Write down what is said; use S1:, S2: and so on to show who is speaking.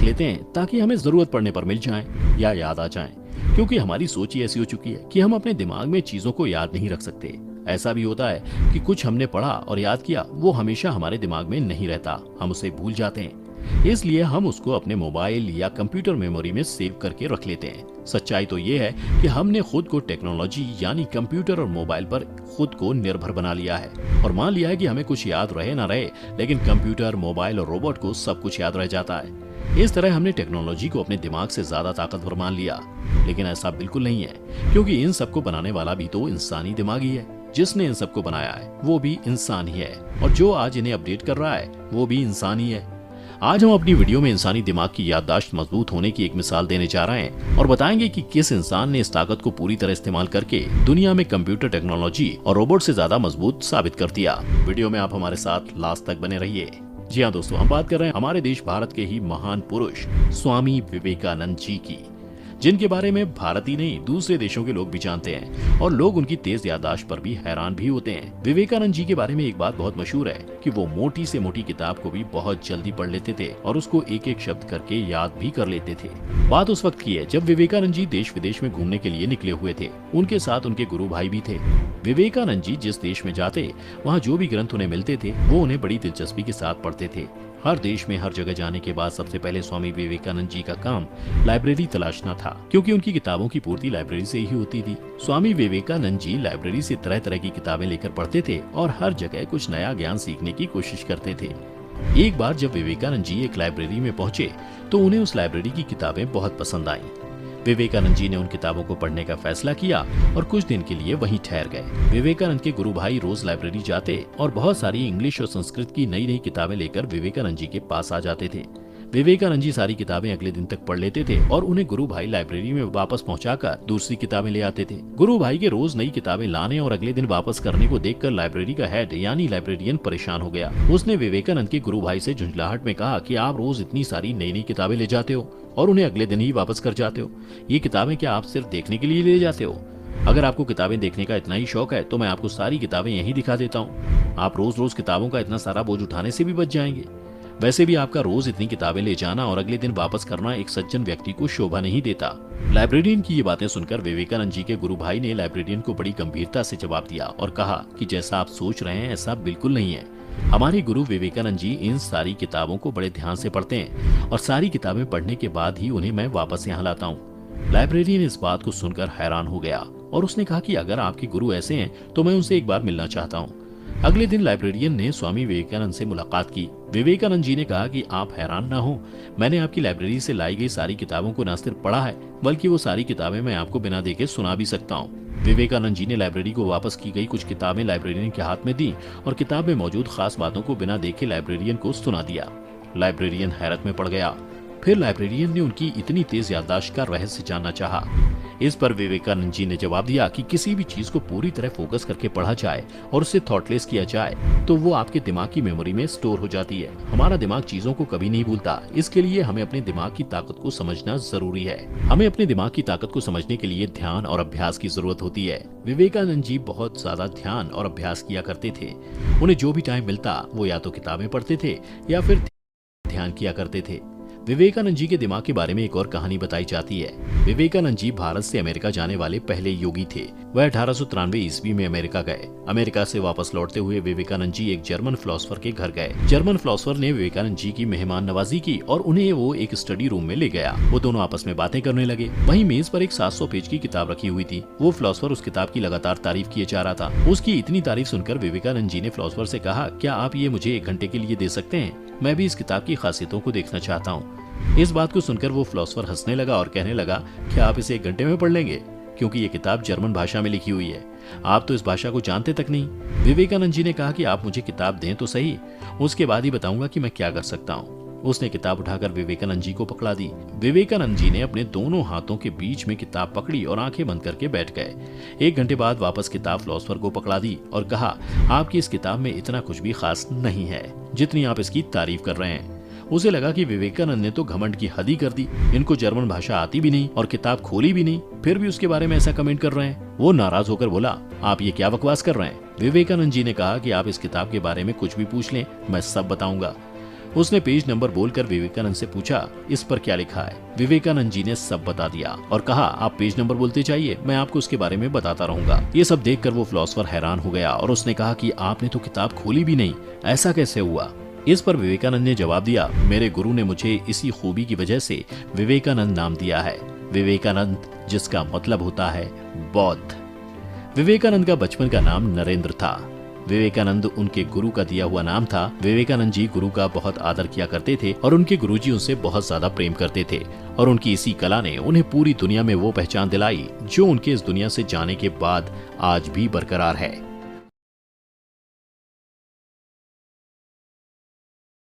S1: लेते हैं ताकि हमें जरूरत पड़ने पर मिल जाएं या याद आ जाएं। क्योंकि हमारी सोच ही ऐसी हो चुकी है कि हम अपने दिमाग में चीजों को याद नहीं रख सकते। ऐसा भी होता है कि कुछ हमने पढ़ा और याद किया, वो हमेशा हमारे दिमाग में नहीं रहता, हम उसे भूल जाते हैं। इसलिए हम उसको अपने मोबाइल या कंप्यूटर मेमोरी में सेव करके रख लेते हैं। सच्चाई तो ये है कि हमने खुद को टेक्नोलॉजी यानी कंप्यूटर और मोबाइल पर खुद को निर्भर बना लिया है और मान लिया है कि हमें कुछ याद रहे ना रहे, लेकिन कंप्यूटर, मोबाइल और रोबोट को सब कुछ याद रह जाता है। इस तरह हमने टेक्नोलॉजी को अपने दिमाग से ज्यादा ताकतवर मान लिया, लेकिन ऐसा बिल्कुल नहीं है, क्योंकि इन सबको बनाने वाला भी तो इंसानी दिमाग ही है। जिसने इन सबको बनाया है वो भी इंसान ही है, और जो आज इन्हें अपडेट कर रहा है वो भी इंसान ही है। आज हम अपनी वीडियो में इंसानी दिमाग की याददाश्त मजबूत होने की एक मिसाल देने जा रहे हैं और बताएंगे कि किस इंसान ने इस ताकत को पूरी तरह इस्तेमाल करके दुनिया में कंप्यूटर टेक्नोलॉजी और रोबोट से ज्यादा मजबूत साबित कर दिया। वीडियो में आप हमारे साथ लास्ट तक बने रहिए। जी हाँ दोस्तों, हम बात कर रहे हैं हमारे देश भारत के ही महान पुरुष स्वामी विवेकानंद जी की, जिनके बारे में भारत ही नहीं दूसरे देशों के लोग भी जानते हैं और लोग उनकी तेज याददाश्त पर भी हैरान भी होते हैं। विवेकानंद जी के बारे में एक बात बहुत मशहूर है कि वो मोटी से मोटी किताब को भी बहुत जल्दी पढ़ लेते थे और उसको एक एक शब्द करके याद भी कर लेते थे। बात उस वक्त की है जब विवेकानंद जी देश विदेश में घूमने के लिए निकले हुए थे। उनके साथ उनके गुरु भाई भी थे। विवेकानंद जी जिस देश में जाते वहाँ जो भी ग्रंथ उन्हें मिलते थे वो उन्हें बड़ी दिलचस्पी के साथ पढ़ते थे। हर देश में हर जगह जाने के बाद सबसे पहले स्वामी विवेकानंद जी का काम लाइब्रेरी तलाशना था, क्योंकि उनकी किताबों की पूर्ति लाइब्रेरी से ही होती थी। स्वामी विवेकानंद जी लाइब्रेरी से तरह तरह की किताबें लेकर पढ़ते थे और हर जगह कुछ नया ज्ञान सीखने की कोशिश करते थे। एक बार जब विवेकानंद जी एक लाइब्रेरी में पहुंचे तो उन्हें उस लाइब्रेरी की किताबें बहुत पसंद आईं। विवेकानंद जी ने उन किताबों को पढ़ने का फैसला किया और कुछ दिन के लिए वहीं ठहर गए। विवेकानंद के गुरु भाई रोज लाइब्रेरी जाते और बहुत सारी इंग्लिश और संस्कृत की नई नई किताबें लेकर विवेकानंद जी के पास आ जाते थे। विवेकानंद जी सारी किताबें अगले दिन तक पढ़ लेते थे और उन्हें गुरु भाई लाइब्रेरी में वापस पहुंचाकर दूसरी किताबें ले आते थे। गुरु भाई के रोज नई किताबें लाने और अगले दिन वापस करने को देखकर लाइब्रेरी का हेड यानी लाइब्रेरियन परेशान हो गया। उसने विवेकानंद के गुरु भाई से झुंझलाहट में कहा कि आप रोज इतनी सारी नई नई किताबें ले जाते हो और उन्हें अगले दिन ही वापस कर जाते हो। ये किताबें क्या आप सिर्फ देखने के लिए ले जाते हो? अगर आपको किताबें देखने का इतना ही शौक है तो मैं आपको सारी किताबें यहीं दिखा देता हूँ। आप रोज रोज किताबों का इतना सारा बोझ उठाने से भी बच जाएंगे। वैसे भी आपका रोज इतनी किताबें ले जाना और अगले दिन वापस करना एक सज्जन व्यक्ति को शोभा नहीं देता। लाइब्रेरियन की ये बातें सुनकर विवेकानंद जी के गुरु भाई ने लाइब्रेरियन को बड़ी गंभीरता से जवाब दिया और कहा कि जैसा आप सोच रहे हैं ऐसा बिल्कुल नहीं है। हमारे गुरु विवेकानंद जी इन सारी किताबों को बड़े ध्यान से पढ़ते हैं और सारी किताबें पढ़ने के बाद ही उन्हें मैं वापस यहाँ लाता हूँ। लाइब्रेरियन इस बात को सुनकर हैरान हो गया और उसने कहा कि अगर आपके गुरु ऐसे हैं तो मैं उनसे एक बार मिलना चाहता हूँ। अगले दिन लाइब्रेरियन ने स्वामी विवेकानंद से मुलाकात की। विवेकानंद जी ने कहा कि आप हैरान ना हो, मैंने आपकी लाइब्रेरी से लाई गई सारी किताबों को न सिर्फ पढ़ा है बल्कि वो सारी किताबें मैं आपको बिना देखे सुना भी सकता हूँ। विवेकानंद जी ने लाइब्रेरी को वापस की गई कुछ किताबें लाइब्रेरियन के हाथ में दी और किताब में मौजूद खास बातों को बिना देखे लाइब्रेरियन को सुना दिया। लाइब्रेरियन हैरत में पड़ गया। फिर लाइब्रेरियन ने उनकी इतनी तेज याददाश्त का रहस्य जानना चाहा। इस पर विवेकानंद जी ने जवाब दिया कि किसी भी चीज को पूरी तरह फोकस करके पढ़ा जाए और उसे थॉटलेस किया जाए तो वो आपके दिमाग की मेमोरी में स्टोर हो जाती है। हमारा दिमाग चीजों को कभी नहीं भूलता, इसके लिए हमें अपने दिमाग की ताकत को समझना जरूरी है। हमें अपने दिमाग की ताकत को समझने के लिए ध्यान और अभ्यास की जरूरत होती है। विवेकानंद जी बहुत ज्यादा ध्यान और अभ्यास किया करते थे। उन्हें जो भी टाइम मिलता वो या तो किताबें पढ़ते थे या फिर ध्यान किया करते थे। विवेकानंद जी के दिमाग के बारे में एक और कहानी बताई जाती है। विवेकानंद जी भारत से अमेरिका जाने वाले पहले योगी थे। वह 1893 ईस्वी में अमेरिका गए। अमेरिका से वापस लौटते हुए विवेकानंद जी एक जर्मन फिलोसोफर के घर गए। जर्मन फिलोसोफर ने विवेकानंद जी की मेहमान नवाजी की और उन्हें वो एक स्टडी रूम में ले गया। वो दोनों आपस में बातें करने लगे। वहीं मेज पर एक 700 पेज की किताब रखी हुई थी। वो फिलोसोफर उस किताब की लगातार तारीफ किए जा रहा था। उसकी इतनी तारीफ सुनकर विवेकानंद जी ने फिलोसोफर से कहा, क्या आप ये मुझे 1 घंटे के लिए दे सकते हैं? मैं भी इस किताब की खासियतों को देखना चाहता हूँ। इस बात को सुनकर वो फिलोसोफर हंसने लगा और कहने लगा, क्या आप इसे 1 घंटे में पढ़ लेंगे? क्योंकि ये किताब जर्मन भाषा में लिखी हुई है, आप तो इस भाषा को जानते तक नहीं। विवेकानंद जी ने कहा कि आप मुझे किताब दें तो सही, उसके बाद ही बताऊंगा कि मैं क्या कर सकता हूँ। उसने किताब उठाकर विवेकानंद जी को पकड़ा दी। विवेकानंद जी ने अपने दोनों हाथों के बीच में किताब पकड़ी और आंखें बंद करके बैठ गए। 1 घंटे बाद वापस किताब फिलोसोफर को पकड़ा दी और कहा, आपकी इस किताब में इतना कुछ भी खास नहीं है जितनी आप इसकी तारीफ कर रहे हैं। उसे लगा कि विवेकानंद ने तो घमंड की हद ही कर दी। इनको जर्मन भाषा आती भी नहीं और किताब खोली भी नहीं, फिर भी उसके बारे में ऐसा कमेंट कर रहे हैं। वो नाराज होकर बोला, आप ये क्या बकवास कर रहे हैं? विवेकानंद जी ने कहा कि आप इस किताब के बारे में कुछ भी पूछ लें, मैं सब बताऊंगा। उसने पेज नंबर बोलकर विवेकानंद से पूछा, इस पर क्या लिखा है? विवेकानंद जी ने सब बता दिया और कहा, आप पेज नंबर बोलते जाइए, मैं आपको उसके बारे में बताता रहूंगा। ये सब देखकर वो फिलोसोफर हैरान हो गया और उसने कहा कि आपने तो किताब खोली भी नहीं, ऐसा कैसे हुआ? इस पर विवेकानंद ने जवाब दिया, मेरे गुरु ने मुझे इसी खूबी की वजह से विवेकानंद नाम दिया है। विवेकानंद जिसका मतलब होता है बौद्ध। विवेकानंद का बचपन का नाम नरेंद्र था। विवेकानंद उनके गुरु का दिया हुआ नाम था। विवेकानंद जी गुरु का बहुत आदर किया करते थे और उनके गुरुजी उनसे बहुत ज्यादा प्रेम करते थे और उनकी इसी कला ने उन्हें पूरी दुनिया में वो पहचान दिलाई जो उनके इस दुनिया से जाने के बाद आज भी बरकरार है।